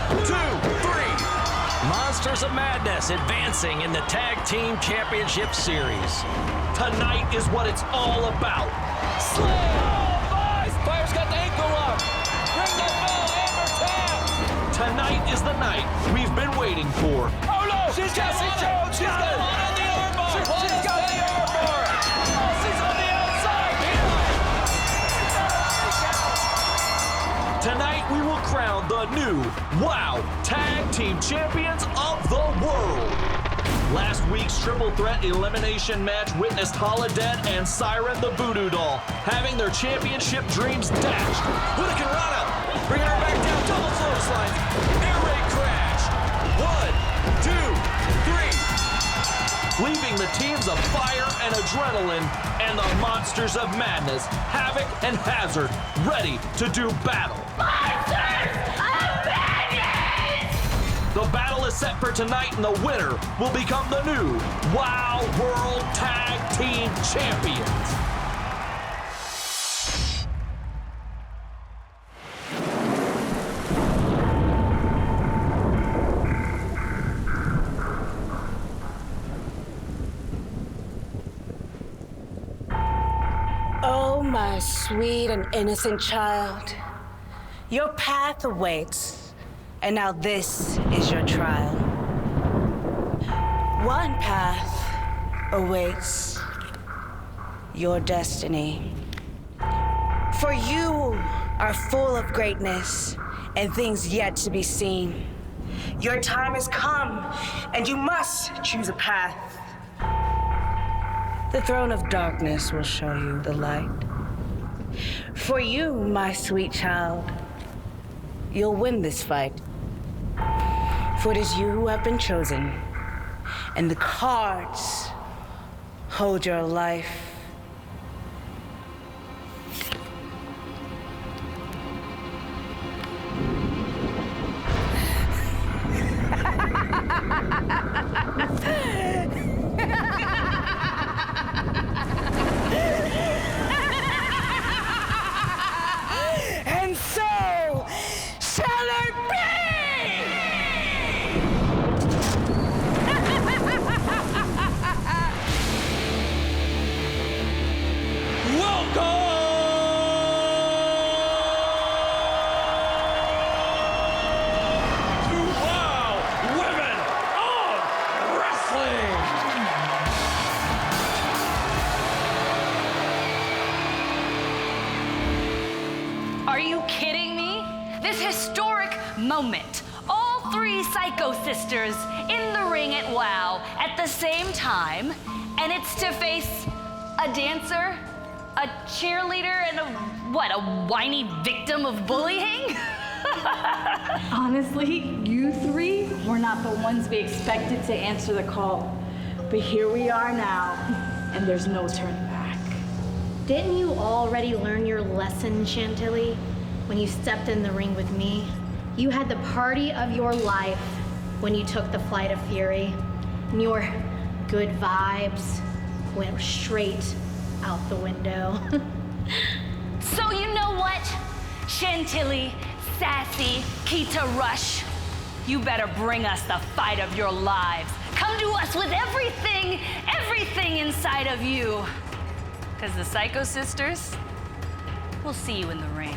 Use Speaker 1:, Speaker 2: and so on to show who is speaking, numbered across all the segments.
Speaker 1: 2, 3. Monsters of Madness advancing in the Tag Team Championship Series. Tonight is what it's all about. Slam! Fire's got the ankle up. Ring the bell, hammer tap. Tonight is the night we've been waiting for. Oh no! She's got one. She's got one on the armbar. She's got the armbar. Oh, she's on the outside. Tonight we will crown the new WOW Tag Team Champions of the World. Last week's triple threat elimination match witnessed Holodead and Siren the Voodoo Doll having their championship dreams dashed. Hurricane Rana, bringing her back down, double clotheslines, air raid crash. 1, 2, 3. Leaving the teams of Fire and Adrenaline and the Monsters of Madness, Havok and Hazard, ready to do battle. Monsters of Madness! The battle is set for tonight, and the winner will become the new WOW World Tag Team Champions.
Speaker 2: Oh, my sweet and innocent child, your path awaits, and now this is your trial. One path awaits your destiny. For you are full of greatness and things yet to be seen. Your time has come, and you must choose a path. The throne of darkness will show you the light. For you, my sweet child, you'll win this fight. For it is you who have been chosen, and the cards hold your life. And so shall it be!
Speaker 1: Welcome to WOW Women of Wrestling!
Speaker 3: Are you kidding me? This historic moment. All three Psycho Sisters in the ring at WOW at the same time, and it's to face a dancer, a cheerleader, and a whiny victim of bullying?
Speaker 4: Honestly, you three were not the ones we expected to answer the call. But here we are now, and there's no turning back.
Speaker 5: Didn't you already learn your lesson, Chantilly, when you stepped in the ring with me? You had the party of your life when you took the Flight of Fury, and your good vibes went straight out the window.
Speaker 3: So you know what? Chantilly, Sassy, Keta Rush, you better bring us the fight of your lives. Come to us with everything inside of you. Because the Psycho Sisters, we'll see you in the ring.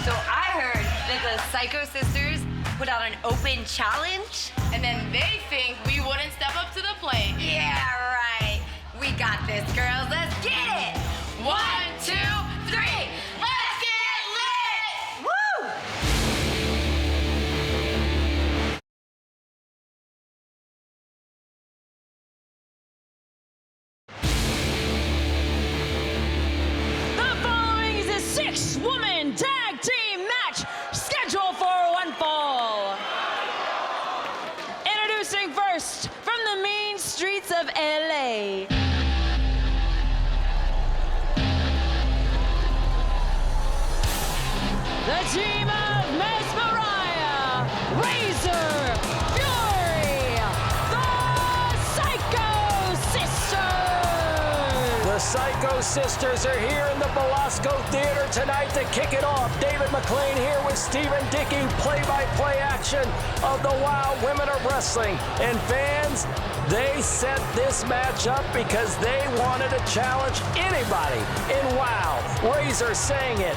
Speaker 6: So I heard that the Psycho Sisters put out an open challenge, and then they think we wouldn't step up to the plate. Yeah, right. We got this, girls. Let's get it. 1, 2, 3. Let's get lit! Woo!
Speaker 7: The following is a 6-woman tag team match scheduled for one fall. Introducing first from the mean streets of LA. The team of Mesmeriah, Razor, Fury, the Psycho Sisters.
Speaker 1: Sisters are here in the Belasco Theater tonight to kick it off. David McLean here with Stephen Dickey, play-by-play action of the WOW Women of Wrestling. And fans, they set this match up because they wanted to challenge anybody in WOW. Razor saying it.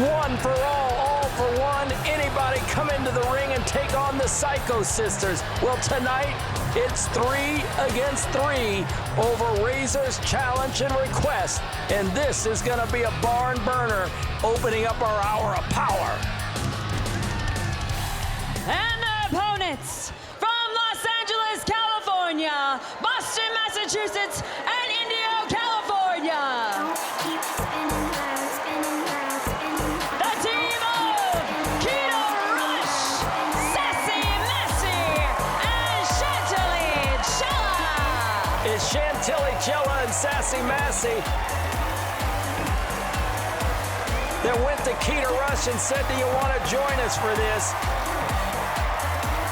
Speaker 1: One for all for one. Anybody come into the ring and take on the Psycho Sisters. Well, tonight, it's 3 against 3 over Razor's challenge and request. And this is going to be a barn burner, opening up our hour of power.
Speaker 7: And the opponents from Los Angeles, California, Boston, Massachusetts, and Indio, California. The team of Keta Rush, Sassy Massy, and Chantilly Chella.
Speaker 1: It's Chantilly Chella and Sassy Massy that went to Keta Rush and said, do you want to join us for this?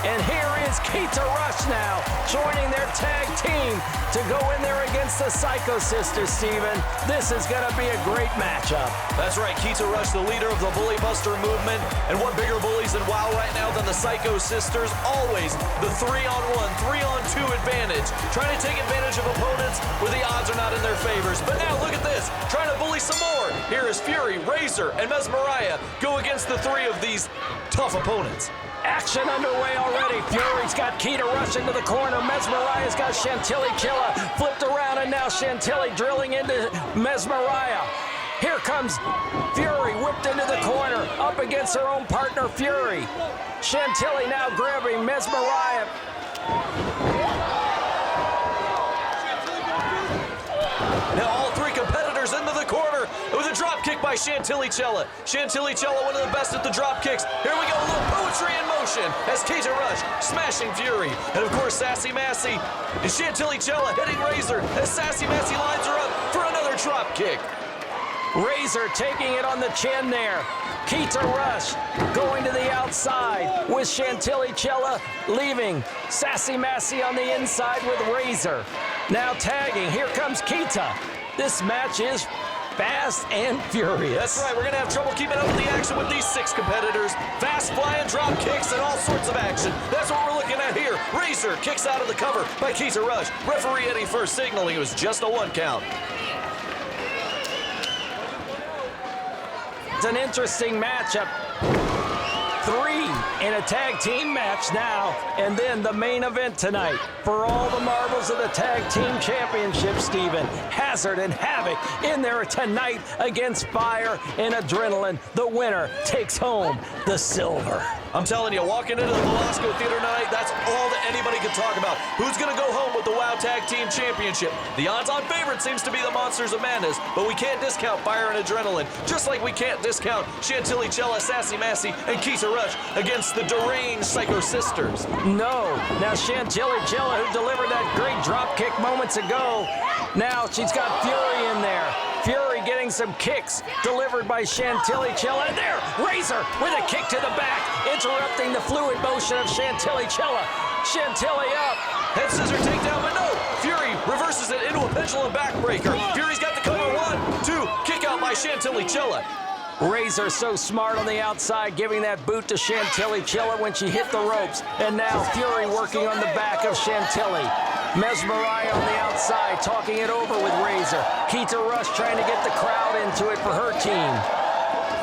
Speaker 1: And here is Keta Rush now, joining their tag team to go in there against the Psycho Sisters, Steven. This is going to be a great matchup.
Speaker 8: That's right, Keta Rush, the leader of the Bully Buster movement. And what bigger bullies in WOW right now than the Psycho Sisters? Always the 3-on-1, 3-on-2 advantage. Trying to take advantage of opponents where the odds are not in their favors. But now look at this, trying to bully some more. Here is Fury, Razor, and Mesmeriah go against the 3 of these tough opponents.
Speaker 1: Action underway already. Fury's got Keta Rush into the corner. Mesmeriah's got Chantilly Chella flipped around, and now Chantilly drilling into Mesmeriah. Here comes Fury, whipped into the corner, up against her own partner, Fury. Chantilly now grabbing Mesmeriah.
Speaker 8: Now all 3 competitors into the corner with a drop kick by Chantilly Chella. Chantilly Chella, one of the best at the drop kicks. Here we go, a little poetry in motion as Keta Rush smashing Fury. And of course, Sassy Massy and Chantilly Chella hitting Razor as Sassy Massy lines her up for another drop kick.
Speaker 1: Razor taking it on the chin there. Keta Rush going to the outside with Chantilly Chella leaving. Sassy Massy on the inside with Razor. Now tagging. Here comes Keta. This match is fast and furious.
Speaker 8: That's right, we're going to have trouble keeping up with the action with these 6 competitors. Fast flying drop kicks and all sorts of action. That's what we're looking at here. Razor kicks out of the cover by Keta Rush. Referee Eddie first signaling it was just a 1 count.
Speaker 1: It's an interesting matchup. 3 in a tag team match now, and then the main event tonight for all the marbles of the tag team championship, Steven. Hazard and Havok in there tonight against Fire and Adrenaline. The winner takes home the silver.
Speaker 8: I'm telling you, walking into the Belasco Theater tonight, that's all that anybody can talk about. Who's going to go home with the WOW Tag Team Championship? The odds-on favorite seems to be the Monsters of Madness, but we can't discount Fire and Adrenaline, just like we can't discount Chantilly Chella, Sassy Massy, and Keta Rush against the deranged Psycho Sisters.
Speaker 1: No. Now Chantilly Chella, who delivered that great drop kick moments ago, now she's got Fury in there. Fury getting some kicks delivered by Chantilly Chella. And there, Razor with a kick to the back, interrupting the fluid motion of Chantilly Chella. Chantilly up.
Speaker 8: Head scissor takedown, but no. Fury reverses it into a pendulum backbreaker. Fury's got the cover. 1, 2, kick out by Chantilly Chella.
Speaker 1: Razor so smart on the outside, giving that boot to Chantilly Chella when she hit the ropes. And now Fury working on the back of Chantilly. Mesmeriah on the outside, talking it over with Razor. Keta Rush trying to get the crowd into it for her team.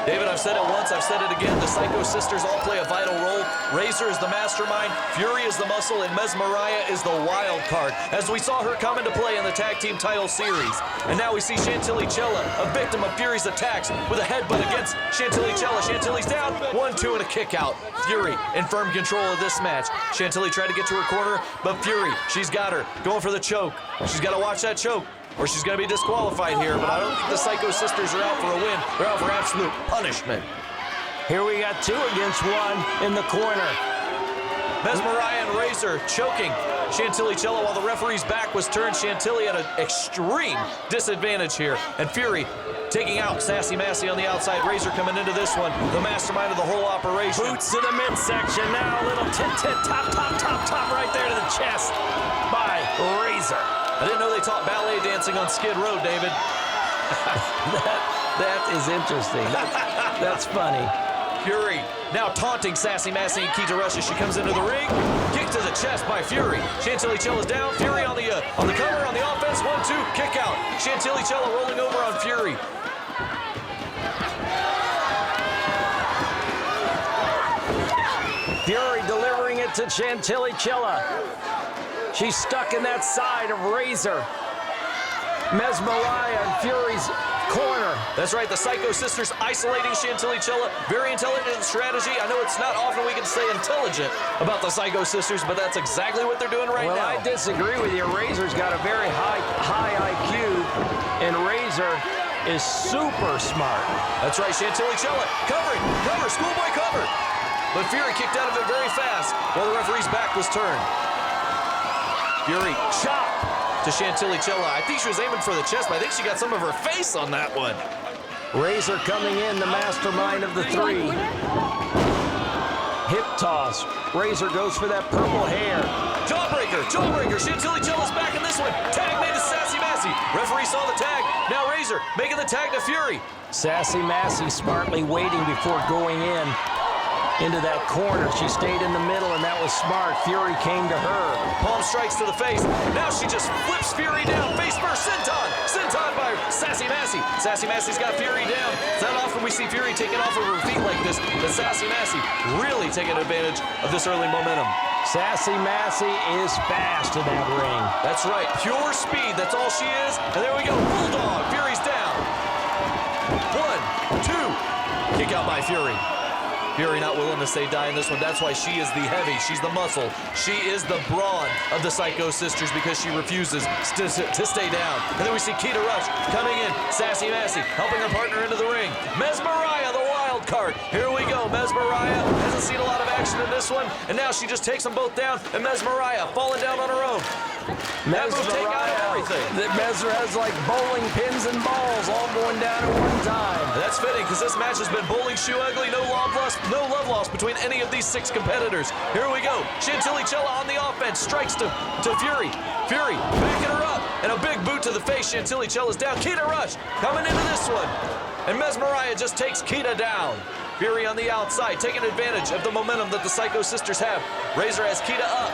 Speaker 8: David, I've said it once, I've said it again. The Psycho Sisters all play a vital role. Razor is the mastermind, Fury is the muscle, and Mesmeriah is the wild card, as we saw her come into play in the Tag Team title series. And now we see Chantilly Chella, a victim of Fury's attacks, with a headbutt against Chantilly Chella. Chantilly's down, 1, 2, and a kick out. Fury in firm control of this match. Chantilly tried to get to her corner, but Fury, she's got her, going for the choke. She's got to watch that choke, or she's going to be disqualified here, but I don't think the Psycho Sisters are out for a win. They're out for absolute punishment.
Speaker 1: Here we got 2 against 1 in the corner.
Speaker 8: Mesmeriah and Razor choking Chantilly Chella while the referee's back was turned. Chantilly at an extreme disadvantage here. And Fury taking out Sassy Massy on the outside. Razor coming into this one, the mastermind of the whole operation.
Speaker 1: Boots to the midsection. Now a little tit-tit, top right there to the chest by Razor.
Speaker 8: I didn't know they taught ballet dancing on Skid Row, David.
Speaker 1: That is interesting. That's funny.
Speaker 8: Fury now taunting Sassy Massy and Keta Rush as she comes into the ring. Kick to the chest by Fury. Chantilly Chella's down. Fury on the cover, on the offense. 1-2, kick out. Chantilly Chella rolling over on Fury.
Speaker 1: Fury delivering it to Chantilly Chella. She's stuck in that side of Razor. Mesmeriah in Fury's corner.
Speaker 8: That's right, the Psycho Sisters isolating Chantilly Chella. Very intelligent strategy. I know it's not often we can say intelligent about the Psycho Sisters, but that's exactly what they're doing right now.
Speaker 1: Well, I disagree with you. Razor's got a very high IQ, and Razor is super smart.
Speaker 8: That's right, Chantilly Chella covering, schoolboy cover. But Fury kicked out of it very fast while the referee's back was turned. Fury chop to Chantilly Chella. I think she was aiming for the chest, but I think she got some of her face on that one.
Speaker 1: Razor coming in, the mastermind of the three. Hip toss. Razor goes for that purple hair.
Speaker 8: Jawbreaker. Chantilly Chella's back in this one. Tag made to Sassy Massy. Referee saw the tag. Now Razor making the tag to Fury.
Speaker 1: Sassy Massy smartly waiting before going into that corner. She stayed in the middle, and that was smart. Fury came to her.
Speaker 8: Palm strikes to the face. Now she just flips Fury down. Face first, senton by Sassy Massy. Sassy Massy's got Fury down. It's not often we see Fury taking off of her feet like this, but Sassy Massy really taking advantage of this early momentum.
Speaker 1: Sassy Massy is fast in that ring.
Speaker 8: That's right, pure speed. That's all she is. And there we go, Bulldog. Fury's down. 1, 2. Kick out by Fury. Fury not willing to stay die in this one. That's why she is the heavy. She's the muscle. She is the brawn of the Psycho Sisters because she refuses to stay down. And then we see Keta Rush coming in. Sassy Massy helping her partner into the ring. Mesmeriah, the wild card. Here we go. Mesmeriah hasn't seen a lot of action in this one. And now she just takes them both down. And Mesmeriah falling down on her own. That move take out everything.
Speaker 1: Mesmer has like bowling pins and balls all going down at one time.
Speaker 8: That's fitting because this match has been bowling shoe ugly. No love lost between any of these 6 competitors. Here we go. Chantilly Chella on the offense. Strikes to Fury. Fury backing her up. And a big boot to the face. Chantilly Chella's down. Keta Rush coming into this one. And Mesmeriah just takes Keta down. Fury on the outside, taking advantage of the momentum that the Psycho Sisters have. Razor has Keta up.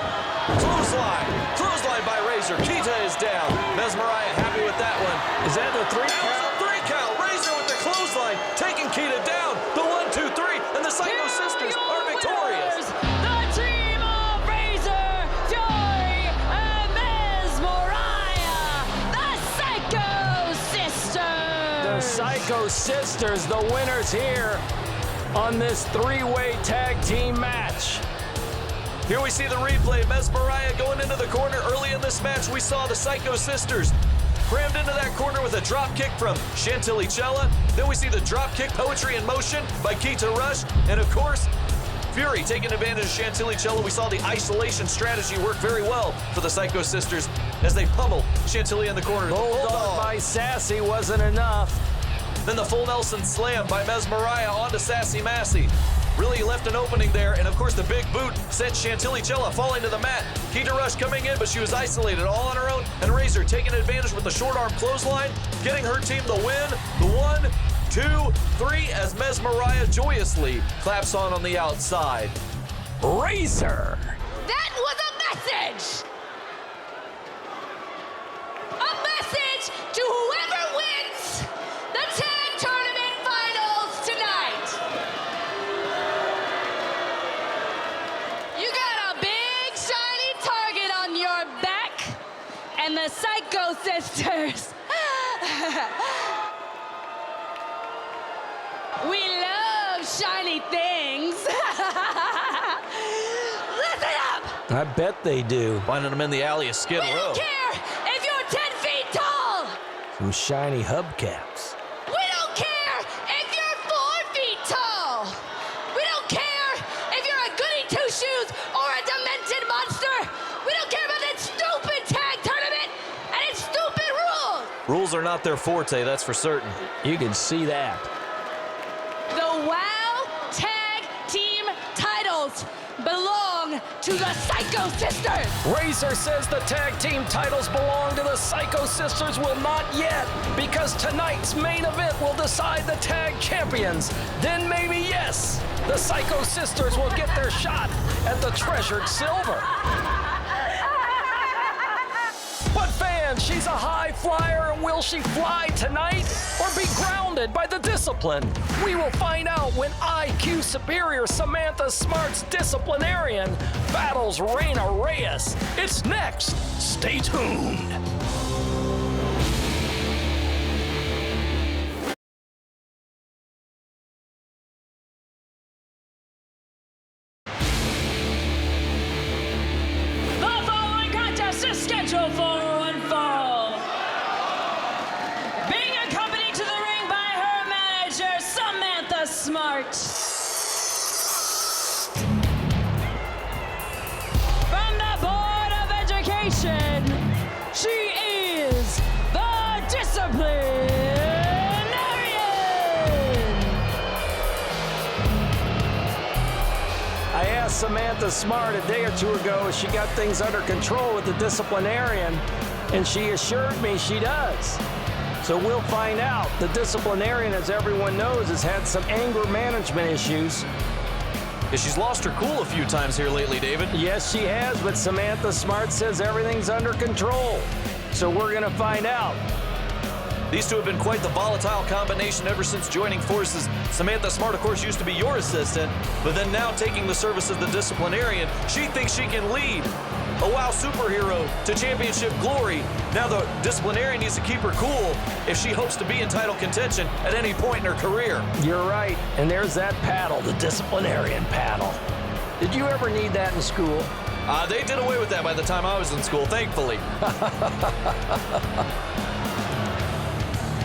Speaker 8: Clothesline by Razor. Keta is down. Mesmeriah happy with that one.
Speaker 1: Is that the 3
Speaker 8: count? That was a 3 count. Razor with the clothesline, taking Keta down. The 1, 2, 3, and the Psycho Sisters are victorious.
Speaker 7: The team of Razor, Fury, and Mesmeriah, the Psycho Sisters.
Speaker 1: The Psycho Sisters, the winners here on this 3-way tag team match.
Speaker 8: Here we see the replay. Mesmeriah going into the corner. Early in this match, we saw the Psycho Sisters crammed into that corner with a drop kick from Chantilly Chella. Then we see the drop kick poetry in motion by Keta Rush. And of course, Fury taking advantage of Chantilly Chella. We saw the isolation strategy work very well for the Psycho Sisters as they pummel Chantilly in the corner.
Speaker 1: Bulldog by Sassy wasn't enough.
Speaker 8: Then the full Nelson slam by Mesmeriah onto Sassy Massy. Really left an opening there, and of course the big boot sent Chantilly Chella falling to the mat. Keta Rush coming in, but she was isolated all on her own, and Razor taking advantage with the short arm clothesline, getting her team the win. The 1, 2, 3 as Mesmeriah joyously claps on the outside.
Speaker 1: Razor.
Speaker 3: That was a message! A message to whoever wins the tag tournament finals tonight. You got a big shiny target on your back, and the Psycho Sisters. We love shiny things. Listen up!
Speaker 1: I bet they do.
Speaker 8: Finding them in the alley of Skid
Speaker 3: We
Speaker 8: Row.
Speaker 3: don't care if you're 10 feet tall.
Speaker 1: Some shiny hubcaps.
Speaker 3: We don't care if you're 4 feet tall. We don't care if you're a goody two-shoes or a demented monster. We don't care about that stupid tag tournament and its stupid rules.
Speaker 8: Rules are not their forte, that's for certain.
Speaker 1: You can see that.
Speaker 3: The WOW Tag Team titles belong
Speaker 7: belong to the Psycho Sisters.
Speaker 1: Razor says the tag team titles belong to the Psycho Sisters. Will not yet, because tonight's main event will decide the tag champions. Then maybe, yes, the Psycho Sisters will get their shot at the treasured silver. But fans, she's a high flyer, and will she fly tonight or be grounded by the discipline? We will find out when IQ superior Samantha Smart's Disciplinarian battles Reyna Reyes. It's next. Stay tuned.
Speaker 7: Scheduled for one fall. Being accompanied to the ring by her manager, Samantha Smart. From the Board of Education, she is the Disciplinarian.
Speaker 1: I asked Samantha Smart a day or two ago if she got things under control with the Disciplinarian, and she assured me she does. So we'll find out. The Disciplinarian, as everyone knows, has had some anger management issues.
Speaker 8: Yeah, she's lost her cool a few times here lately, David.
Speaker 1: Yes, she has, but Samantha Smart says everything's under control. So we're gonna find out.
Speaker 8: These two have been quite the volatile combination ever since joining forces. Samantha Smart, of course, used to be your assistant, but then now taking the service of the Disciplinarian, she thinks she can lead a WoW superhero to championship glory. Now the Disciplinarian needs to keep her cool if she hopes to be in title contention at any point in her career.
Speaker 1: You're right, and there's that paddle, the Disciplinarian paddle. Did you ever need that in school?
Speaker 8: They did away with that by the time I was in school, thankfully.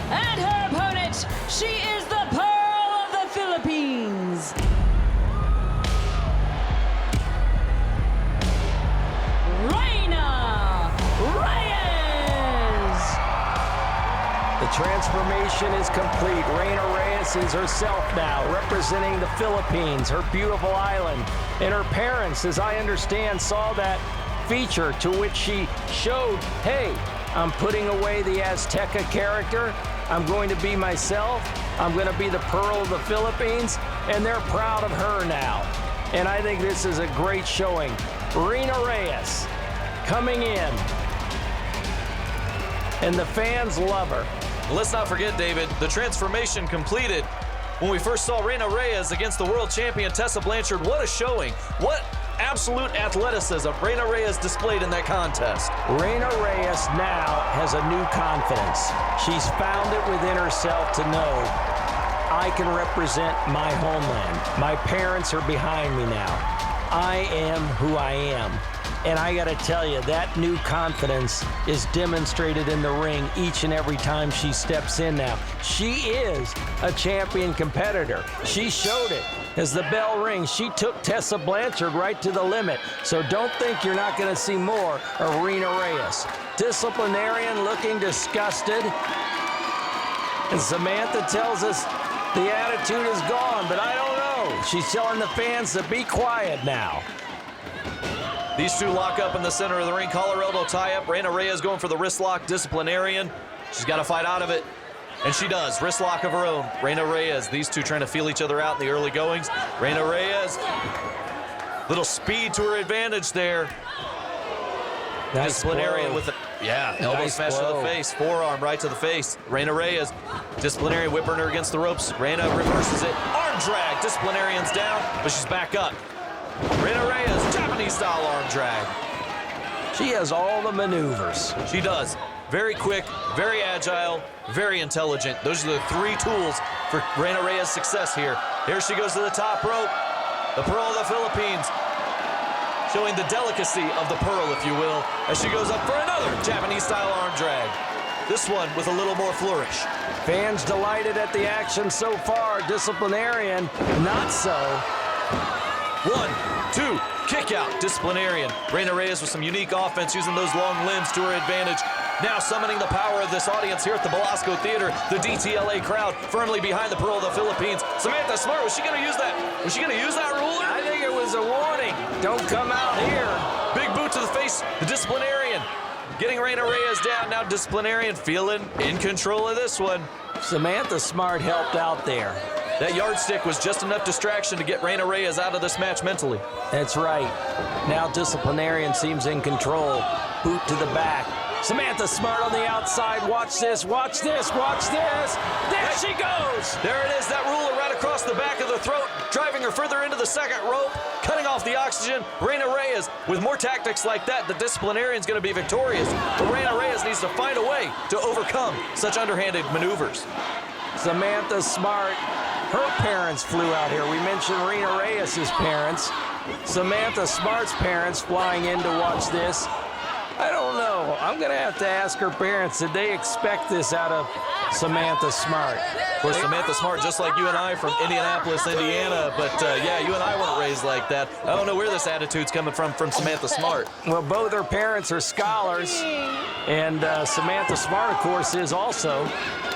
Speaker 7: And her opponent, she is the Pearl of the Philippines. Reyna Reyes.
Speaker 1: The transformation is complete. Reyna Reyes is herself now, representing the Philippines, her beautiful island. And her parents, as I understand, saw that feature to which she showed, hey, I'm putting away the Azteca character. I'm going to be myself. I'm going to be the Pearl of the Philippines. And they're proud of her now. And I think this is a great showing. Reyna Reyes coming in. And the fans love her.
Speaker 8: Let's not forget, David, the transformation completed when we first saw Reyna Reyes against the world champion Tessa Blanchard. What a showing. What absolute athleticism Reyna Reyes displayed in that contest.
Speaker 1: Reyna Reyes now has a new confidence. She's found it within herself to know, I can represent my homeland. My parents are behind me now. I am who I am. And I gotta tell you, that new confidence is demonstrated in the ring each and every time she steps in now. She is a champion competitor. She showed it. As the bell rings, she took Tessa Blanchard right to the limit. So don't think you're not gonna see more of Reyna Reyes. Disciplinarian looking disgusted. And Samantha tells us the attitude is gone, but I don't know. She's telling the fans to be quiet now.
Speaker 8: These two lock up in the center of the ring. Collar elbow tie-up. Reyna Reyes going for the wrist lock. Disciplinarian. She's got to fight out of it. And she does. Wrist lock of her own. Reyna Reyes. These two trying to feel each other out in the early goings. Reyna Reyes. Little speed to her advantage there.
Speaker 1: Nice
Speaker 8: Disciplinarian
Speaker 1: blow.
Speaker 8: with a elbow
Speaker 1: Nice
Speaker 8: smash
Speaker 1: blow.
Speaker 8: to the face. Forearm right to the face. Reyna Reyes. Disciplinarian whipping her against the ropes. Reyna reverses it. Arm drag. Disciplinarian's down, but she's back up. Reyna Reyes, Japanese-style arm drag.
Speaker 1: She has all the maneuvers.
Speaker 8: She does. Very quick, very agile, very intelligent. Those are the three tools for Reyna Reyes' success here. Here she goes to the top rope. The Pearl of the Philippines, showing the delicacy of the Pearl, if you will, as she goes up for another Japanese-style arm drag. This one with a little more flourish.
Speaker 1: Fans delighted at the action so far. Disciplinarian, not so.
Speaker 8: 1, 2, kick out. Disciplinarian. Reyna Reyes with some unique offense, using those long limbs to her advantage. Now summoning the power of this audience here at the Belasco Theater. The DTLA crowd firmly behind the Pearl of the Philippines. Samantha Smart, was she going to use that? Was she going to use that ruler?
Speaker 1: I think it was a warning. Don't come out here.
Speaker 8: Big boot to the face, the Disciplinarian. Getting Reyna Reyes down, now Disciplinarian feeling in control of this one.
Speaker 1: Samantha Smart helped out there.
Speaker 8: That yardstick was just enough distraction to get Reyna Reyes out of this match mentally.
Speaker 1: That's right. Now Disciplinarian seems in control. Boot to the back. Samantha Smart on the outside. Watch this, watch this, watch this. There she goes.
Speaker 8: There it is, that ruler right across the back of the throat, driving her further into the second rope, cutting off the oxygen. Reyna Reyes, with more tactics like that, the Disciplinarian's going to be victorious. But Reyna Reyes needs to find a way to overcome such underhanded maneuvers.
Speaker 1: Samantha Smart, her parents flew out here. We mentioned Reyna Reyes' parents. Samantha Smart's parents flying in to watch this. I don't know. I'm going to have to ask her parents, did they expect this out of Samantha Smart?
Speaker 8: Of course, Samantha Smart, just like you and I from Indianapolis, Indiana. But yeah, you and I weren't raised like that. I don't know where this attitude's coming from Samantha Smart.
Speaker 1: Well, both her parents are scholars. And Samantha Smart, of course, is also.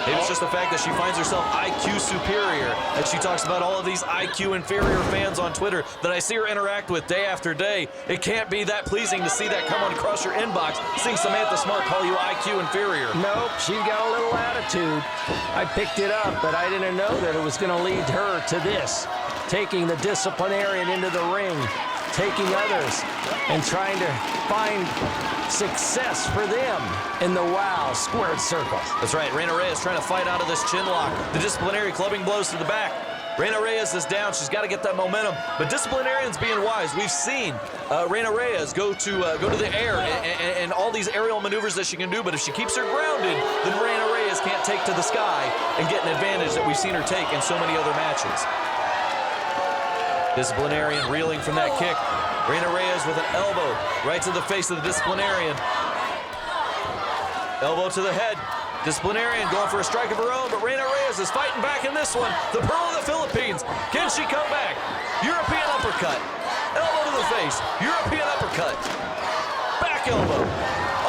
Speaker 8: Maybe it's just the fact that she finds herself IQ superior, and she talks about all of these IQ inferior fans on Twitter that I see her interact with day after day. It can't be that pleasing to see that come on across your inbox, seeing Samantha Smart call you IQ inferior.
Speaker 1: Nope, she's got a little attitude. I picked it up, but I didn't know that it was going to lead her to this. Taking the Disciplinarian into the ring, taking others, and trying to find success for them in the WOW squared circle.
Speaker 8: That's right, Reyna Reyes trying to fight out of this chin lock. The Disciplinary clubbing blows to the back. Reyna Reyes is down. She's got to get that momentum. But Disciplinarian's being wise. We've seen Reyna Reyes go to the air and all these aerial maneuvers that she can do. But if she keeps her grounded, then Reyna Reyes can't take to the sky and get an advantage that we've seen her take in so many other matches. Disciplinarian reeling from that kick. Reyna Reyes with an elbow right to the face of the Disciplinarian. Elbow to the head. Disciplinarian going for a strike of her own, but Reyna Reyes is fighting back in this one. The Pearl of the Philippines. Can she come back? European uppercut. Elbow to the face. European uppercut. Back elbow.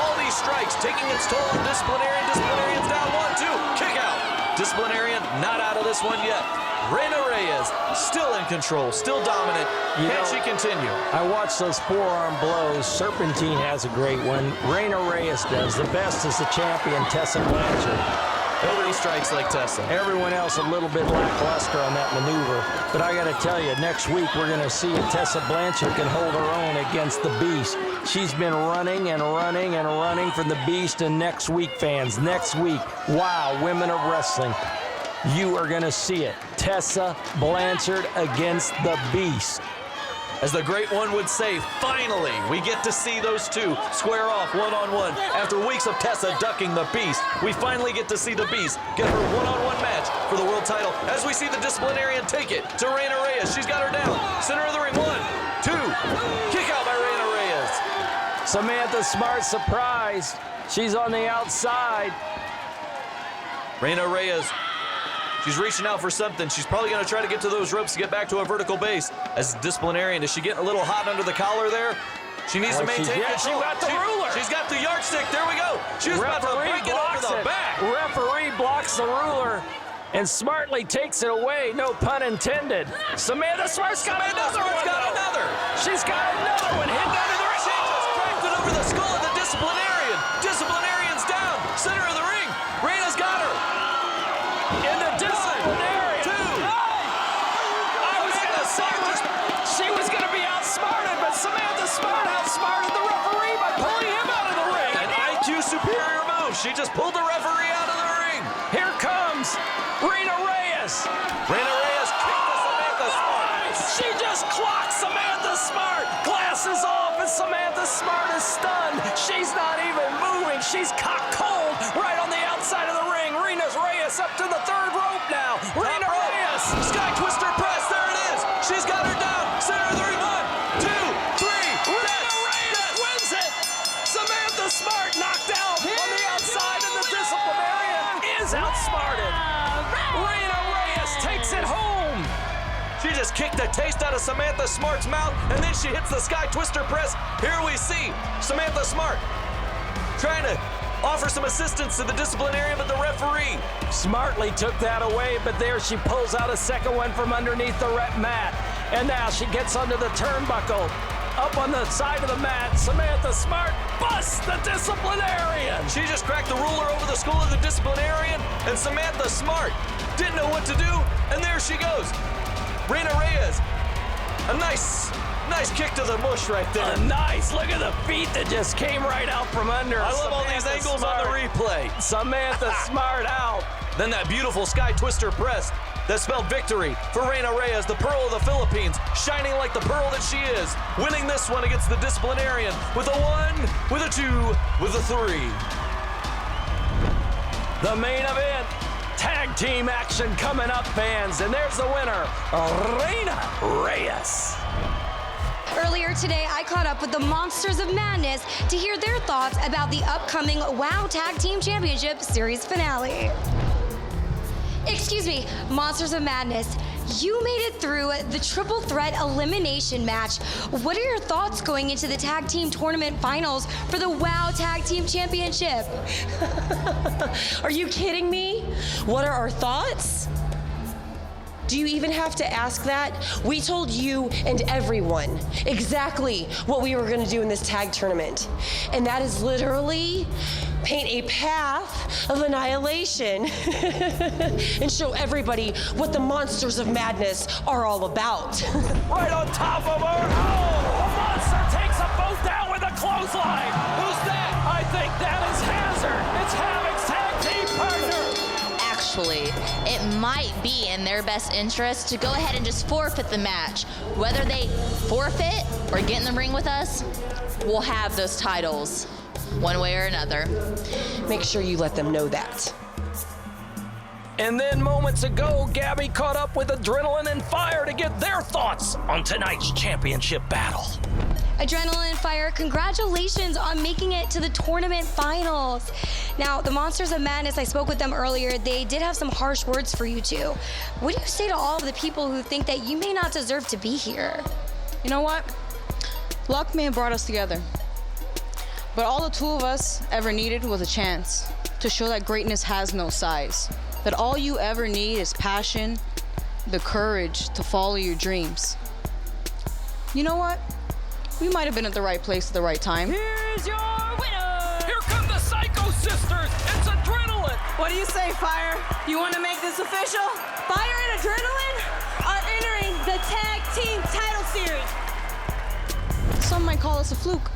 Speaker 8: All these strikes taking its toll on Disciplinarian. Disciplinarian's down 1, 2. Kick out. Disciplinarian not out of this one yet. Reyna Reyes still in control, still dominant. Can she continue?
Speaker 1: I watched those forearm blows. Serpentine has a great one. Reyna Reyes does. The best is the champion, Tessa Blanchard.
Speaker 8: Nobody strikes like Tessa.
Speaker 1: Everyone else a little bit lackluster on that maneuver. But I got to tell you, next week we're going to see if Tessa Blanchard can hold her own against the Beast. She's been running and running and running from the Beast. And next week, fans, next week, wow, Women of Wrestling, you are going to see it. Tessa Blanchard against the Beast.
Speaker 8: As the great one would say, finally, we get to see those two square off one-on-one. After weeks of Tessa ducking the Beast, we finally get to see the Beast get her one-on-one match for the world title. As we see the Disciplinarian take it to Reyna Reyes. She's got her down. Center of the ring, 1, 2. Kick out by Reyna Reyes.
Speaker 1: Samantha Smart surprised. She's on the outside.
Speaker 8: Reyna Reyes. She's reaching out for something. She's probably going to try to get to those ropes to get back to a vertical base. As Disciplinarian, is she getting a little hot under the collar there? She needs to maintain control.
Speaker 1: She got the ruler.
Speaker 8: She's got the yardstick. There we go. She's about to break it over the back.
Speaker 1: Referee blocks the ruler and smartly takes it away. No pun intended. Samantha Smart's got another one. She's got another one hidden under the ring.
Speaker 8: She just cracked it over the skull of the Disciplinarian. Disciplinarian's down. Center of the ring. Reyna's got her.
Speaker 1: In the Disciplinarian.
Speaker 8: 2.
Speaker 1: I was going to say she was going to be outsmarted, but Samantha Smart outsmarted the referee by pulling him out of the ring.
Speaker 8: An IQ superior move. She just pulled the referee out of the ring.
Speaker 1: Here comes Reyna Reyes.
Speaker 8: Reyna Reyes kicked to Samantha Smart.
Speaker 1: She just clocked Samantha Smart. Glasses off, and Samantha Smart is stunned. She's not even moving. She's cock cold right on the outside of the ring. Reyna Reyes up to the third rope now. Reyna Reyes.
Speaker 8: Sky Twister press. There it is. She's got her down. Center of the ring. 1, 2, 3.
Speaker 1: Reyna Reyes wins it. Samantha Smart knocked out on the outside, and the Disciplinarian is outsmarted. Reyna Reyes takes it home.
Speaker 8: She just kicked the taste out of Samantha Smart's mouth, and then she hits the Sky Twister press. Here we see Samantha Smart trying to offer some assistance to the Disciplinarian, but the referee
Speaker 1: smartly took that away, but there she pulls out a second one from underneath the mat. And now she gets onto the turnbuckle. Up on the side of the mat, Samantha Smart busts the Disciplinarian.
Speaker 8: She just cracked the ruler over the skull of the Disciplinarian, and Samantha Smart didn't know what to do, and there she goes. Reyna Reyes, a nice kick to the mush right there.
Speaker 1: Nice, look at the feet that just came right out from under.
Speaker 8: I love all these
Speaker 1: Samantha
Speaker 8: angles
Speaker 1: Smart.
Speaker 8: on the replay.
Speaker 1: Samantha Smart out.
Speaker 8: Then that beautiful sky twister press that spelled victory for Reyna Reyes, the pearl of the Philippines, shining like the pearl that she is, winning this one against the Disciplinarian with a 1, with a 2, with a 3.
Speaker 1: The main event, tag team action coming up, fans, and there's the winner, Reyna Reyes.
Speaker 9: Earlier today, I caught up with the Monsters of Madness to hear their thoughts about the upcoming WOW Tag Team Championship Series finale. Excuse me, Monsters of Madness, you made it through the triple threat elimination match. What are your thoughts going into the tag team tournament finals for the WOW Tag Team Championship?
Speaker 10: Are you kidding me? What are our thoughts? Do you even have to ask that? We told you and everyone exactly what we were going to do in this tag tournament. And that is literally paint a path of annihilation and show everybody what the Monsters of Madness are all about.
Speaker 1: Right on top of her. Oh, a monster takes them both down with a clothesline. Who's that? I think that is Hazard. It's Havok's tag team partner.
Speaker 11: Actually, it might be in their best interest to go ahead and just forfeit the match. Whether they forfeit or get in the ring with us, we'll have those titles one way or another.
Speaker 10: Make sure you let them know that.
Speaker 1: And then moments ago, Gabby caught up with Adrenaline and Fire to get their thoughts on tonight's championship battle.
Speaker 9: Adrenaline and Fire, congratulations on making it to the tournament finals. Now, the Monsters of Madness, I spoke with them earlier. They did have some harsh words for you two. What do you say to all of the people who think that you may not deserve to be here?
Speaker 7: You know what? Luck may have brought us together. But all the two of us ever needed was a chance to show that greatness has no size. That all you ever need is passion, the courage to follow your dreams. You know what? We might have been at the right place at the right time.
Speaker 1: Here's your winner. Here come the Psycho Sisters. It's Adrenaline.
Speaker 12: What do you say, Fire? You want to make this official? Fire and Adrenaline are entering the Tag Team Title Series.
Speaker 13: Some might call us a fluke.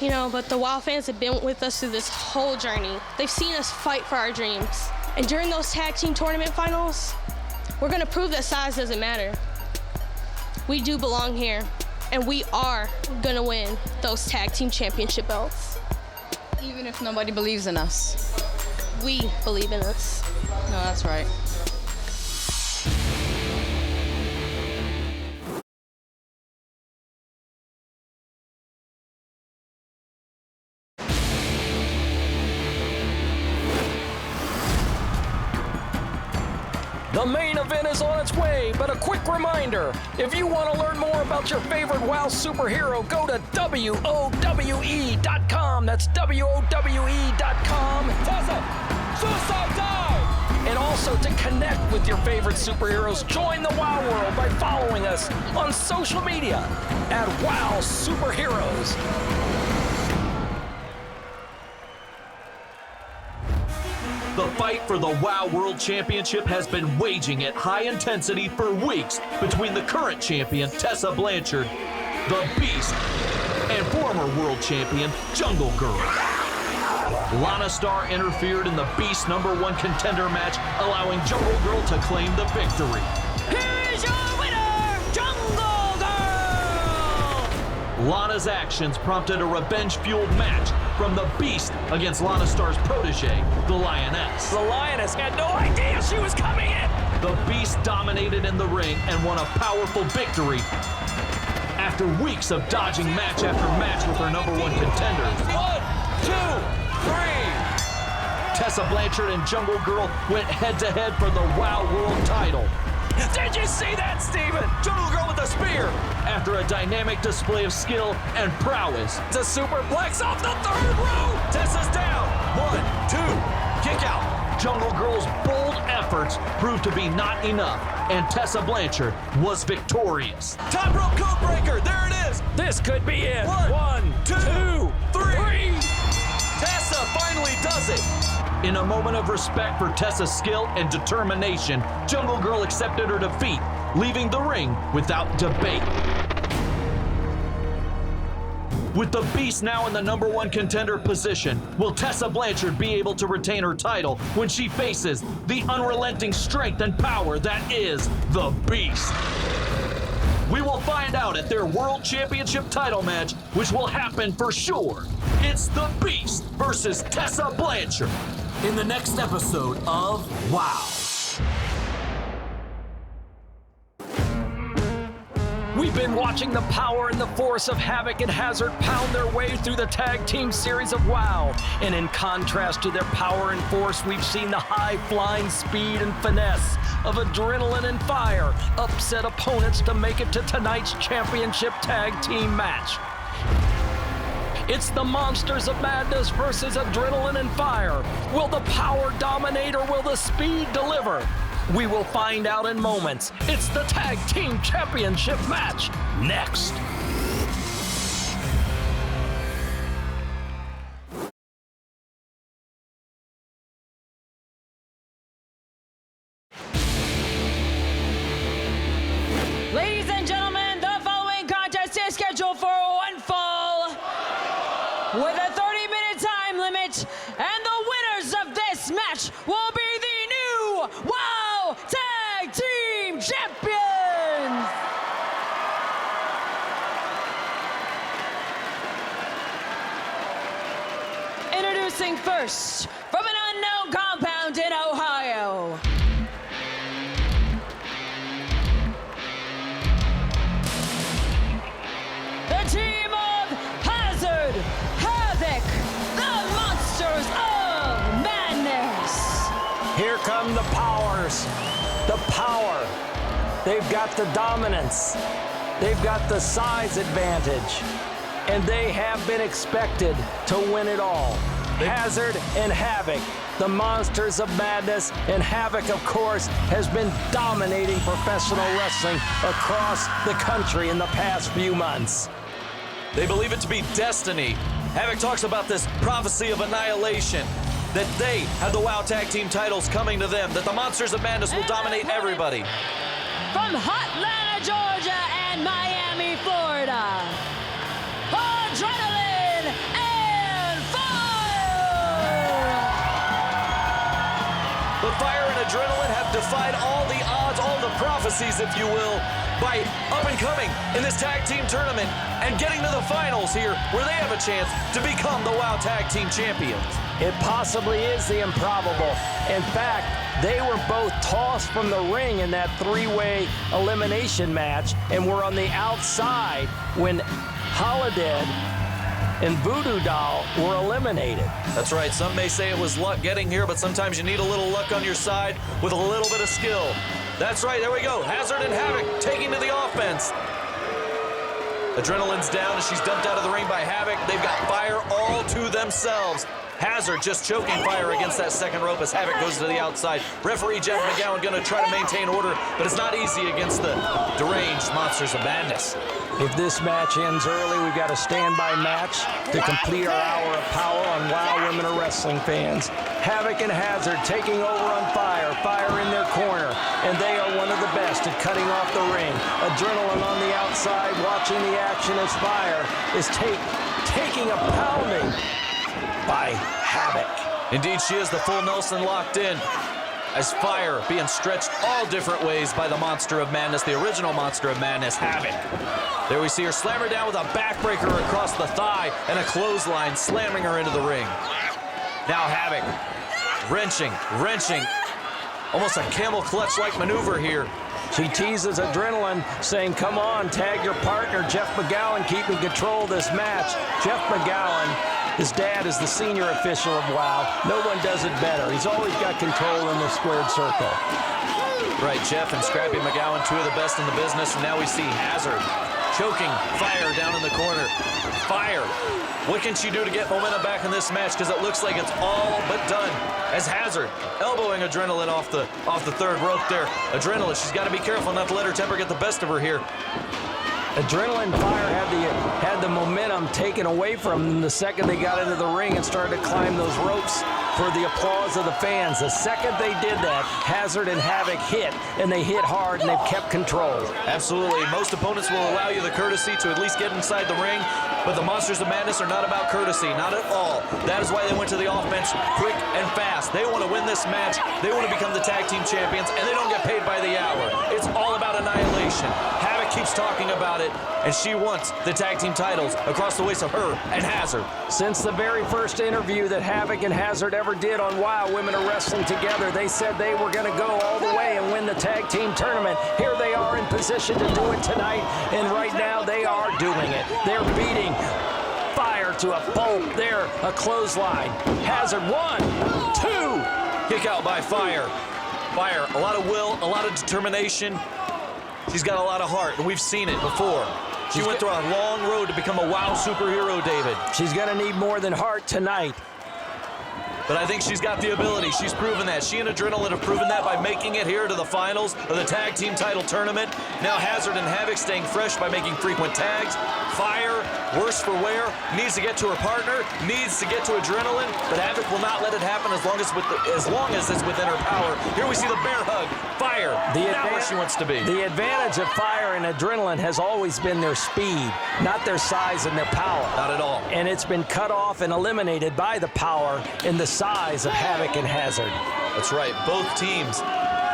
Speaker 13: You know, but the WOW fans have been with us through this whole journey. They've seen us fight for our dreams. And during those tag team tournament finals, we're gonna prove that size doesn't matter. We do belong here, and we are gonna win those tag team championship belts.
Speaker 7: Even if nobody believes in us.
Speaker 13: We believe in us.
Speaker 7: No, that's right.
Speaker 1: The main event is on its way, but a quick reminder, if you want to learn more about your favorite WOW superhero, go to WOWE.com. That's WOWE.com. Tessa, suicide dive! And also to connect with your favorite superheroes, join the WOW world by following us on social media at WOW Superheroes.
Speaker 8: The fight for the WOW World Championship has been waging at high intensity for weeks between the current champion, Tessa Blanchard, the Beast, and former world champion, Jungle Girl. Lana Starr interfered in the Beast #1 contender match, allowing Jungle Girl to claim the victory.
Speaker 7: Here's your winner, Jungle Girl!
Speaker 8: Lana's actions prompted a revenge-fueled match from the Beast against Lana Starr's protege, the Lioness.
Speaker 1: The Lioness had no idea she was coming in.
Speaker 8: The Beast dominated in the ring and won a powerful victory after weeks of dodging match after match with her #1 contenders.
Speaker 1: 1, 2, 3.
Speaker 8: Tessa Blanchard and Jungle Girl went head-to-head for the WOW World title.
Speaker 1: Did you see that, Steven?
Speaker 8: Jungle Girl with a spear after a dynamic display of skill and prowess.
Speaker 1: It's a superplex off the 3rd row.
Speaker 8: Tessa's down. 1, 2, kick out. Jungle Girl's bold efforts proved to be not enough, and Tessa Blanchard was victorious. Top rope code breaker. There
Speaker 1: This could be it.
Speaker 8: One, two,
Speaker 1: three.
Speaker 8: Tessa finally does it. In a moment of respect for Tessa's skill and determination, Jungle Girl accepted her defeat, leaving the ring without debate. With the Beast now in the #1 contender position, will Tessa Blanchard be able to retain her title when she faces the unrelenting strength and power that is the Beast? We will find out at their World Championship title match, which will happen for sure. It's the Beast versus Tessa Blanchard in the next episode of WOW.
Speaker 1: We've been watching the power and the force of Havok and Hazard pound their way through the tag team series of WOW. And in contrast to their power and force, we've seen the high-flying speed and finesse of Adrenaline and Fire upset opponents to make it to tonight's championship tag team match. It's the Monsters of Madness versus Adrenaline and Fire. Will the power dominate or will the speed deliver? We will find out in moments. It's the Tag Team Championship match next.
Speaker 12: Ladies and gentlemen, the following contest is scheduled for one fall with a 30-minute time limit, and the winners of this match will be the new WOW Tag Team Champions! Introducing first, from an unknown compound in Ohio, the team of Hazard, Havok, the Monsters of Madness.
Speaker 1: Here come the powers. The power. They've got the dominance. They've got the size advantage. And they have been expected to win it all. Hazard and Havok, the Monsters of Madness, and Havok, of course, has been dominating professional wrestling across the country in the past few months.
Speaker 8: They believe it to be destiny. Havok talks about this prophecy of annihilation, that they have the WOW Tag Team titles coming to them, that the Monsters of Madness will dominate everybody.
Speaker 12: From Hotlanta, Georgia and Miami, Florida, Adrenaline and Fire!
Speaker 8: But Fire and Adrenaline have defied all the odds, all the prophecies, if you will, by up and coming in this tag team tournament and getting to the finals here where they have a chance to become the WOW Tag Team Champions.
Speaker 1: It possibly is the improbable. In fact, they were both tossed from the ring in that three-way elimination match and were on the outside when Holiday and Voodoo Doll were eliminated.
Speaker 8: That's right. Some may say it was luck getting here, but sometimes you need a little luck on your side with a little bit of skill. That's right. There we go. Hazard and Havok taking to the offense. Adrenaline's down as she's dumped out of the ring by Havok. They've got Fire all to themselves. Hazard just choking Fire against that second rope as Havok goes to the outside. Referee Jeff McGowan going to try to maintain order, but it's not easy against the deranged Monsters of Madness.
Speaker 1: If this match ends early, we've got a standby match to complete our hour of power on WOW Women of Wrestling fans. Havok and Hazard taking over on Fire. Fire in their corner, and they are one of the best at cutting off the ring. Adrenaline on the outside, watching the action as Fire is taking a pounding by Havok.
Speaker 8: Indeed, she is the full Nelson locked in as Fire being stretched all different ways by the Monster of Madness, the original Monster of Madness, Havok. There we see her slam her down with a backbreaker across the thigh and a clothesline slamming her into the ring. Now Havok wrenching, almost a camel clutch-like maneuver here.
Speaker 1: She teases Adrenaline, saying, come on, tag your partner, Jeff McGowan, keeping control of this match. Jeff McGowan, his dad is the senior official of WOW. No one does it better. He's always got control in the squared circle.
Speaker 8: Right, Jeff and Scrappy McGowan, two of the best in the business. And now we see Hazard choking Fire down in the corner. Fire, what can she do to get momentum back in this match? Because it looks like it's all but done. As Hazard elbowing Adrenaline off the third rope there. Adrenaline, she's got to be careful not to let her temper get the best of her here.
Speaker 1: Adrenaline Fire had the momentum taken away from them the second they got into the ring and started to climb those ropes for the applause of the fans. The second they did that, Hazard and Havok hit, and they hit hard, and they've kept control.
Speaker 8: Absolutely. Most opponents will allow you the courtesy to at least get inside the ring, but the Monsters of Madness are not about courtesy, not at all. That is why they went to the offense quick and fast. They want to win this match. They want to become the tag team champions, and they don't get paid by the hour. It's all about annihilation. Havok keeps talking about it, and she wants the tag team titles across the waist of her and Hazard.
Speaker 1: Since the very first interview that Havok and Hazard ever did on WoW Women Are Wrestling Together, they said they were going to go all the way and win the tag team tournament. Here they are in position to do it tonight, and right now they are doing it. They're beating Fire to a pulp. There, a clothesline. Hazard, 1, 2.
Speaker 8: Kick out by Fire. Fire, a lot of will, a lot of determination. She's got a lot of heart, and we've seen it before. She went through a long road to become a WoW superhero, David.
Speaker 1: She's going to need more than heart tonight.
Speaker 8: But I think she's got the ability. She's proven that. She and Adrenaline have proven that by making it here to the finals of the tag team title tournament. Now Hazard and Havok staying fresh by making frequent tags. Fire, worse for wear, needs to get to her partner, needs to get to Adrenaline, but Havok will not let it happen as long as it's within her power. Here we see the bear hug. Fire, not where she wants to be.
Speaker 1: The advantage of Fire and Adrenaline has always been their speed, not their size and their power.
Speaker 8: Not at all.
Speaker 1: And it's been cut off and eliminated by the power and the size of Havok and Hazard.
Speaker 8: That's right. Both teams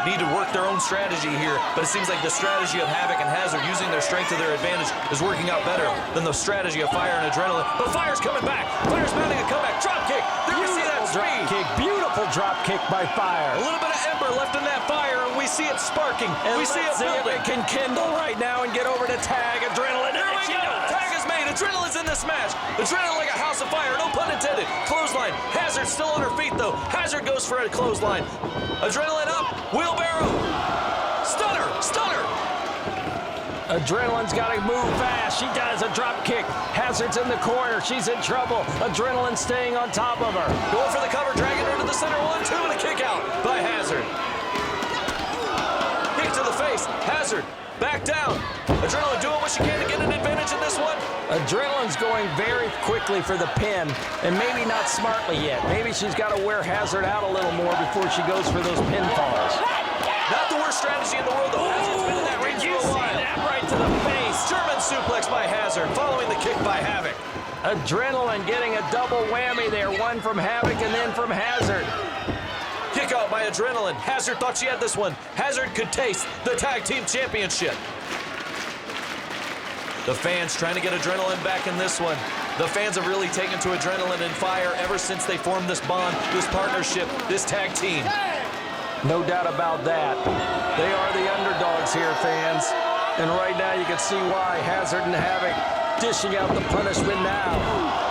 Speaker 8: need to work their own strategy here, but it seems like the strategy of Havok and Hazard using their strength to their advantage is working out better than the strategy of Fire and Adrenaline. But Fire's coming back. Fire's mounting a comeback. Drop kick. There we see that
Speaker 1: drop kick. Beautiful drop kick by Fire.
Speaker 8: A little bit of ember left in that fire, and we see it sparking.
Speaker 1: And
Speaker 8: we see it building.
Speaker 1: It can kindle right now and get over to tag Adrenaline.
Speaker 8: Here we go. Tag is made. Adrenaline's in this match. Adrenaline like a house of fire. No pun intended. Clothesline. Hazard still on her feet, though. Hazard goes for a clothesline. Adrenaline up. Wheelbarrow. Stunner. Stunner.
Speaker 1: Adrenaline's got to move fast. She does a drop kick. Hazard's in the corner. She's in trouble. Adrenaline staying on top of her.
Speaker 8: Going for the cover, dragging her to the center. 1, 2, and a kick out by Hazard. Kick to the face. Hazard back down. Adrenaline doing what she can to get an advantage in this one.
Speaker 1: Adrenaline's going very quickly for the pin, and maybe not smartly yet. Maybe she's got to wear Hazard out a little more before she goes for those pinfalls.
Speaker 8: Not the worst strategy in the world, though. Hazard's been in that ring for a while.
Speaker 1: That right to the face.
Speaker 8: German suplex by Hazard, following the kick by Havok.
Speaker 1: Adrenaline getting a double whammy there, one from Havok and then from Hazard.
Speaker 8: Kick out by Adrenaline. Hazard thought she had this one. Hazard could taste the tag team championship. The fans trying to get Adrenaline back in this one. The fans have really taken to Adrenaline and Fire ever since they formed this bond, this partnership, this tag team.
Speaker 1: No doubt about that. They are the underdogs here, fans. And right now you can see why Hazard and Havok dishing out the punishment now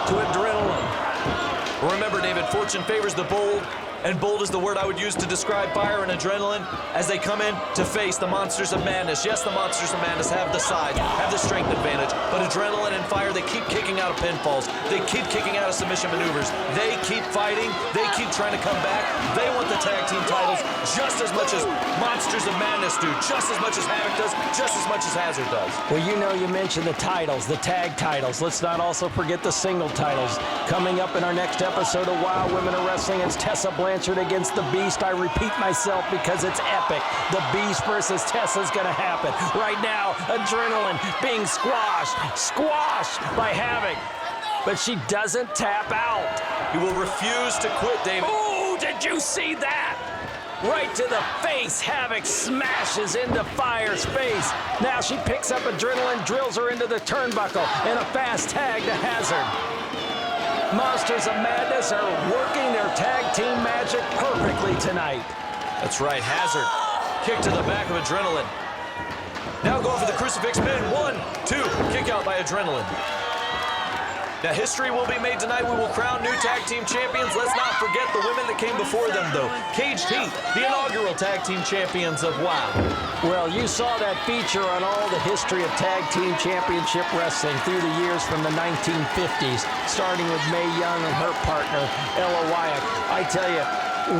Speaker 1: to Adrenaline.
Speaker 8: Remember, David, fortune favors the bold, and bold is the word I would use to describe Fire and Adrenaline as they come in to face the Monsters of Madness. Yes, the Monsters of Madness have the size, have the strength advantage, but Adrenaline and Fire, they keep kicking out of pinfalls. They keep kicking out of submission maneuvers. They keep fighting. They keep trying to come back. They want the tag team titles just as much as Monsters of Madness do, just as much as Havok does, just as much as Hazard does.
Speaker 1: Well, you know, you mentioned the titles, the tag titles. Let's not also forget the single titles. Coming up in our next episode of WoW Women Are Wrestling, it's Tessa Blanchard against the Beast. I repeat myself because it's epic. The Beast versus Tessa's gonna happen. Right now, Adrenaline being squashed by Havok. But she doesn't tap out.
Speaker 8: He will refuse to quit, David.
Speaker 1: Ooh, did you see that? Right to the face. Havok smashes into Fire's face. Now she picks up Adrenaline, drills her into the turnbuckle, and a fast tag to Hazard. Monsters of Madness are working their tag team magic perfectly tonight.
Speaker 8: That's right, Hazard. Kick to the back of Adrenaline. Now going for the crucifix pin. 1, 2, kick out by Adrenaline. Now history will be made tonight. We will crown new tag team champions. Let's not forget the women that came before them, though. Caged Heat, the inaugural tag team champions of WoW.
Speaker 1: Well, you saw that feature on all the history of tag team championship wrestling through the years from the 1950s, starting with Mae Young and her partner, Ella Wyatt. I tell you,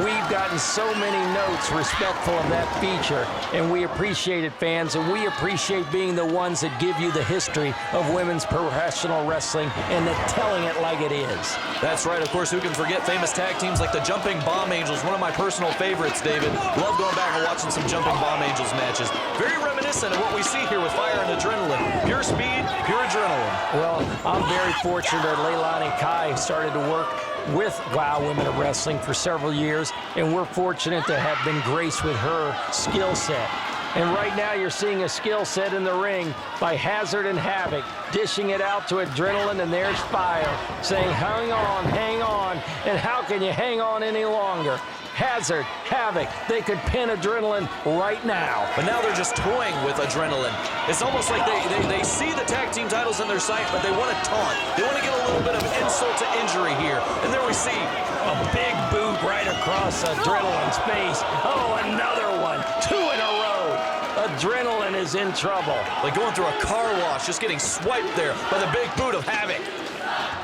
Speaker 14: we've gotten so many notes respectful of that feature, and we appreciate it, fans, and we appreciate being the ones that give you the history of women's professional wrestling and that telling it like it is.
Speaker 8: That's right. Of course, who can forget famous tag teams like the Jumping Bomb Angels, one of my personal favorites, David. Love going back and watching some Jumping Bomb Angels matches. Very reminiscent of what we see here with Fire and Adrenaline. Pure speed, pure adrenaline.
Speaker 14: Well, I'm very fortunate that Leilani Kai started to work with WOW Women of Wrestling for several years, and we're fortunate to have been graced with her skill set. And right now you're seeing a skill set in the ring by Hazard and Havok, dishing it out to Adrenaline, and there's Fire, saying, hang on, and how can you hang on any longer? Hazard, Havok, they could pin Adrenaline right now.
Speaker 8: But now they're just toying with Adrenaline. It's almost like they see the tag team titles in their sight, but they want to taunt. They want to get a little bit of insult to injury here. And there we see
Speaker 14: a big boot right across Adrenaline's face. Oh, another one. 2 in a row. Adrenaline is in trouble.
Speaker 8: Like going through a car wash, just getting swiped there by the big boot of Havok.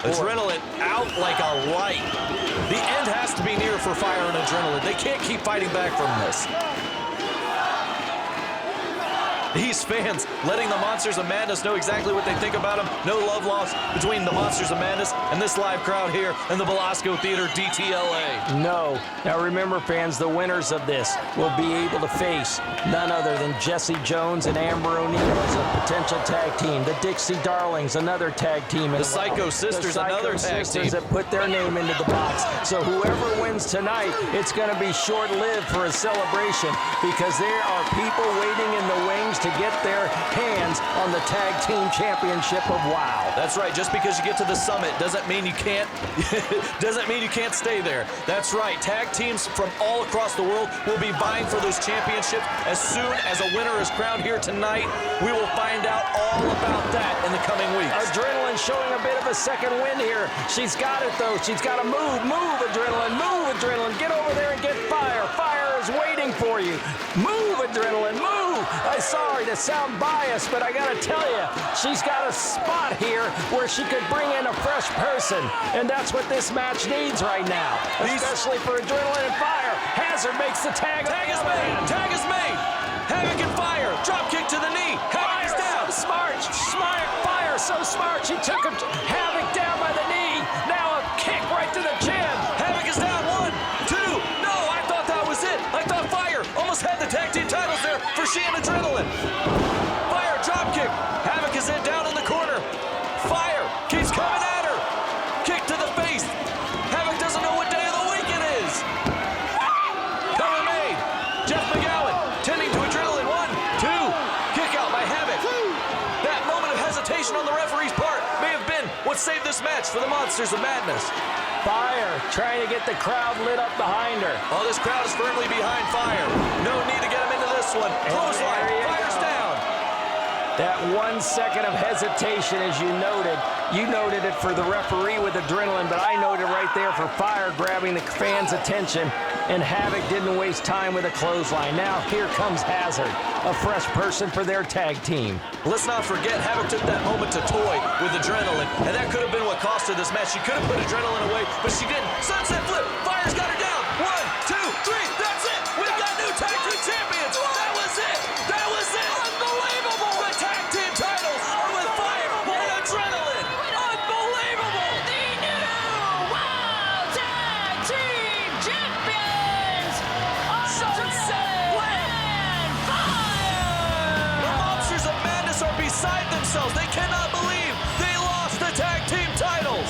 Speaker 8: Adrenaline out like a light. The end has to be near for Fire and Adrenaline. They can't keep fighting back from this. These fans letting the Monsters of Madness know exactly what they think about them. No love lost between the Monsters of Madness and this live crowd here in the Velasco Theater, DTLA.
Speaker 14: No. Now remember, fans, the winners of this will be able to face none other than Jesse Jones and Amber O'Neal as a potential tag team. The Dixie Darlings, another tag team.
Speaker 8: The Psycho Sisters, another tag team.
Speaker 14: That put their name into the box. So whoever wins tonight, it's going to be short-lived for a celebration because there are people waiting in the wings to get their hands on the Tag Team Championship of WOW.
Speaker 8: That's right. Just because you get to the summit doesn't mean you can't stay there. That's right. Tag teams from all across the world will be vying for those championships. As soon as a winner is crowned here tonight, we will find out all about that in the coming weeks.
Speaker 14: Adrenaline showing a bit of a second win here. She's got it, though. She's got to move, Adrenaline, move, Adrenaline. Get over there and get Fire. Fire is waiting for you. Move, Adrenaline, move. I'm sorry to sound biased, but I got to tell you, she's got a spot here where she could bring in a fresh person, and that's what this match needs right now, especially for Adrenaline and Fire. Hazard makes the tag.
Speaker 8: Tag is made. Tag is made. Havok and Fire. Drop kick to the knee. Havok is down.
Speaker 14: So smart. Fire so smart. She took Havok down by the knee. Now a kick right to the chin.
Speaker 8: Havok is down. 1, 2. No, I thought that was it. I thought Fire almost had the tag team titles there for she and Adrenaline. Fire drop kick. Havok is in down in the corner. Fire keeps coming at her. Kick to the face. Havok doesn't know what day of the week it is. Cover made. Jeff McGowan tending to Adrenaline. 1, 2. Kick out by Havok. That moment of hesitation on the referee's part may have been what saved this match for the Monsters of Madness.
Speaker 14: Fire trying to get the crowd lit up behind her.
Speaker 8: Oh, this crowd is firmly behind Fire. No need to get him into this one. Clothesline. Fire's down.
Speaker 14: That 1 second of hesitation, as you noted it for the referee with Adrenaline, but I noted right there for Fire grabbing the fans' attention, and Havok didn't waste time with a clothesline. Now here comes Hazard, a fresh person for their tag team.
Speaker 8: Let's not forget, Havok took that moment to toy with Adrenaline, and that could have been what cost her this match. She could have put Adrenaline away, but she didn't. Sunset flip. Fire's got her down. 1, 2, 3. That's it. We've got new tag team champions. That was it. That was it. Unbelievable. The tag team titles are with Fire and Adrenaline. Unbelievable.
Speaker 12: The new WOW Tag Team Champions, Adrenaline and Fire.
Speaker 8: The Monsters of Madness are beside themselves. They cannot believe they lost the tag team titles.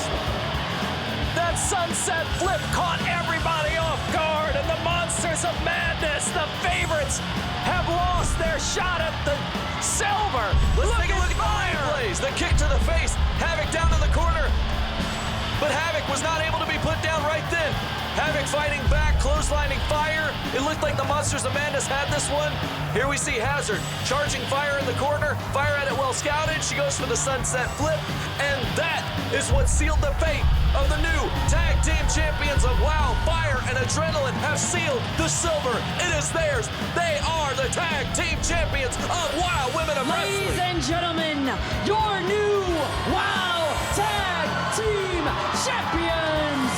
Speaker 14: That sunset flip caught everybody off guard, and the Monsters of Madness, the favorites, have lost their shot at the silver.
Speaker 8: Let's take a look at the replays. The kick to the face. Havok down in the corner. But Havok was not able to be put down right then. Havok fighting back, clotheslining Fire. It looked like the Monsters of Madness had this one. Here we see Hazard charging Fire in the corner. Fire had it well scouted. She goes for the sunset flip. And that is what sealed the fate of the new tag team champions of WOW. Fire and Adrenaline have sealed the silver. It is theirs. They are the tag team champions of WOW Women of Wrestling.
Speaker 12: Ladies and gentlemen, your new WOW Tag Team Champions,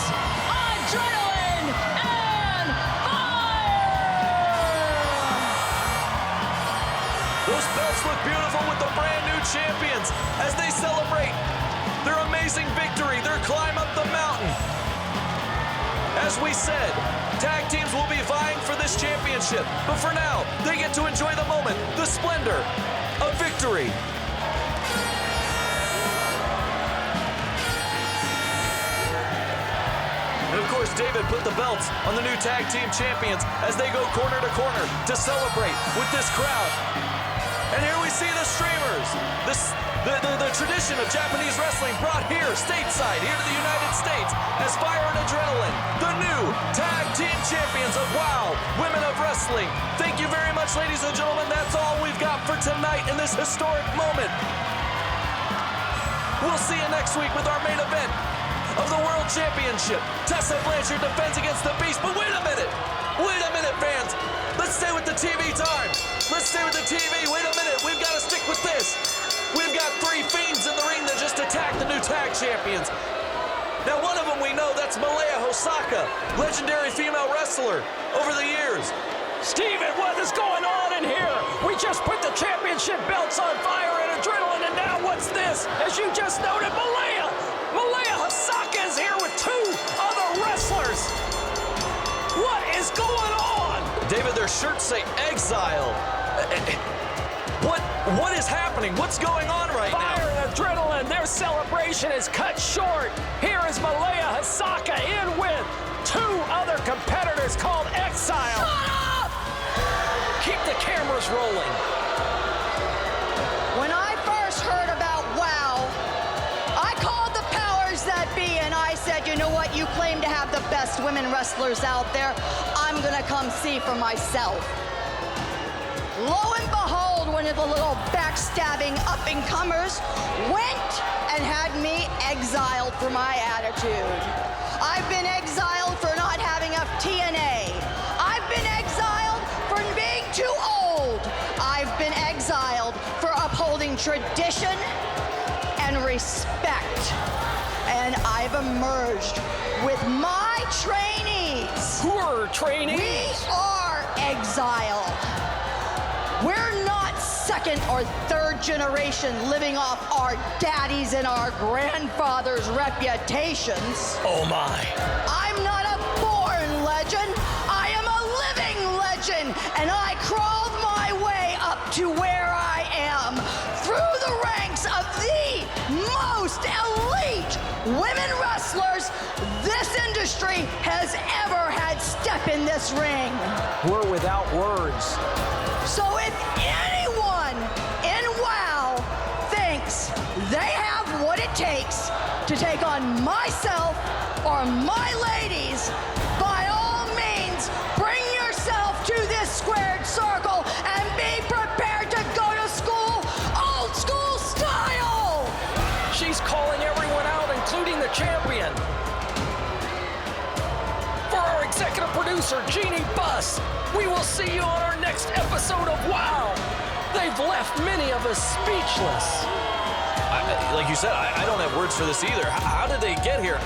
Speaker 12: Adrenaline and
Speaker 8: champions as they celebrate their amazing victory, their climb up the mountain. As we said, tag teams will be vying for this championship, but for now, they get to enjoy the moment, the splendor of victory. And of course, David put the belts on the new tag team champions as they go corner to corner to celebrate with this crowd. And here we see the streamers, the tradition of Japanese wrestling brought here, stateside, here to the United States, as Fire and Adrenaline, the new tag team champions of WOW Women of Wrestling. Thank you very much, ladies and gentlemen. That's all we've got for tonight in this historic moment. We'll see you next week with our main event of the World Championship. Tessa Blanchard defends against the Beast, but wait a minute, fans. Let's stay with the TV time. Let's stay with the TV. Wait a minute, we've got to stick with this. We've got 3 fiends in the ring that just attacked the new tag champions. Now, one of them we know, that's Malaya Hosaka, legendary female wrestler over the years.
Speaker 14: Steven, what is going on in here? We just put the championship belts on Fire and Adrenaline, and now what's this? As you just noted, Malaya Hosaka is here with 2 other wrestlers. What is going on?
Speaker 8: David, their shirts say Exile. What is happening? What's going on right now?
Speaker 14: Fire and Adrenaline, their celebration is cut short. Here is Malaya Hosaka in with 2 other competitors called Exile.
Speaker 12: Shut up!
Speaker 14: Keep the cameras rolling.
Speaker 15: When I first heard about WOW, I called the powers that be and I said, you know what, you claim to have the best women wrestlers out there. I'm gonna come see for myself. Lo and behold, one of the little backstabbing up-and-comers went and had me exiled for my attitude. I've been exiled for not having enough TNA. I've been exiled for being too old. I've been exiled for upholding tradition and respect. And I've emerged with my trainees.
Speaker 14: Who are trainees?
Speaker 15: We are Exile. We're not second or third generation living off our daddies and our grandfathers' reputations.
Speaker 14: Oh my.
Speaker 15: I'm not a born legend. I am a living legend. And I crawled my way up to where I am through the ranks of the most elite women wrestlers this industry has ever had step in this ring.
Speaker 14: We're without words.
Speaker 15: So if anyone in WOW thinks they have what it takes to take on myself or my ladies, by all means, bring yourself to this squared circle and be prepared to go to school old school style.
Speaker 14: She's calling everyone out, including the champion. For our executive producer, Jeannie Buss, we will see you on our next episode of WOW. They've left many of us speechless.
Speaker 8: Like you said, I don't have words for this either. How did they get here?